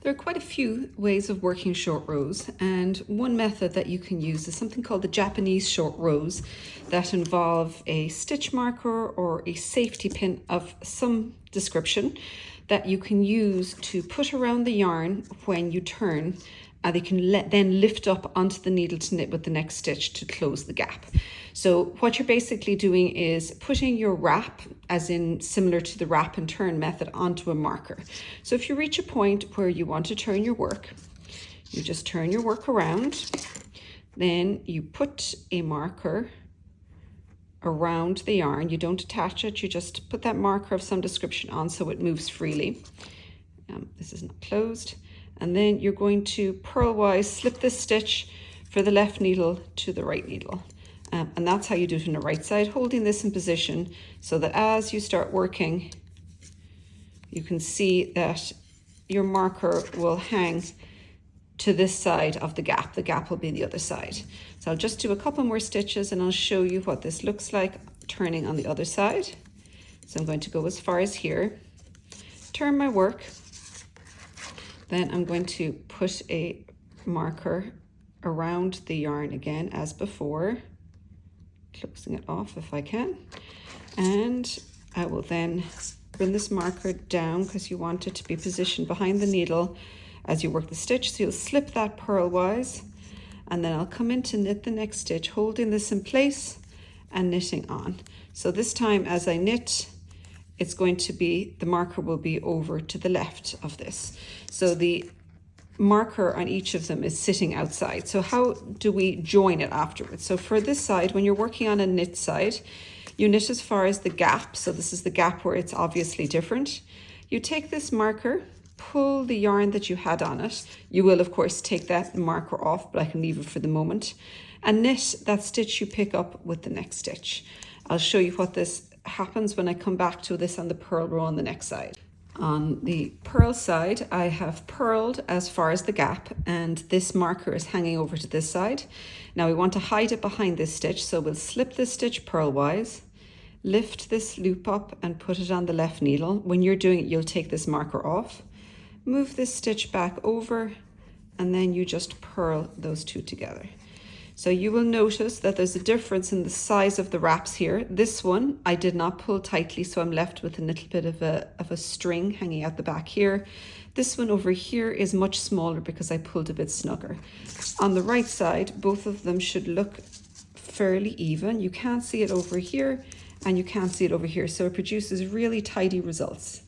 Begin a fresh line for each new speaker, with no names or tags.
There are quite a few ways of working short rows, and one method that you can use is something called the Japanese short rows that involve a stitch marker or a safety pin of some description that you can use to put around the yarn when you turn, and they can then lift up onto the needle to knit with the next stitch to close the gap. So what you're basically doing is putting your wrap, as in similar to the wrap and turn method, onto a marker. So if you reach a point where you want to turn your work, you just turn your work around, then you put a marker around the yarn. You don't attach it, you just put that marker of some description on so it moves freely. This is not closed. And then you're going to purlwise slip this stitch for the left needle to the right needle. And that's how you do it on the right side, holding this in position so that as you start working, you can see that your marker will hang to this side of the gap. The gap will be the other side. So I'll just do a couple more stitches and I'll show you what this looks like turning on the other side. So I'm going to go as far as here, turn my work. Then I'm going to put a marker around the yarn again as before, closing it off if I can. And I will then bring this marker down because you want it to be positioned behind the needle as you work the stitch. So you'll slip that purlwise, and then I'll come in to knit the next stitch, holding this in place and knitting on. So this time as I knit, it's going to be, the marker will be over to the left of this. So the marker on each of them is sitting outside. So how do we join it afterwards? So for this side, when you're working on a knit side, you knit as far as the gap. So this is the gap where it's obviously different. You take this marker, pull the yarn that you had on it. You will of course take that marker off, but I can leave it for the moment, and knit that stitch you pick up with the next stitch. I'll show you what this happens when I come back to this on the purl row on the next side. On the purl side, I have purled as far as the gap, and this marker is hanging over to this side. Now we want to hide it behind this stitch, so we'll slip this stitch purlwise, lift this loop up and put it on the left needle. When you're doing it, you'll take this marker off, move this stitch back over, and then you just purl those two together. So you will notice that there's a difference in the size of the wraps here. This one I did not pull tightly, so I'm left with a little bit of a string hanging out the back here. This one over here is much smaller because I pulled a bit snugger. On the right side, both of them should look fairly even. You can't see it over here and you can't see it over here, so it produces really tidy results.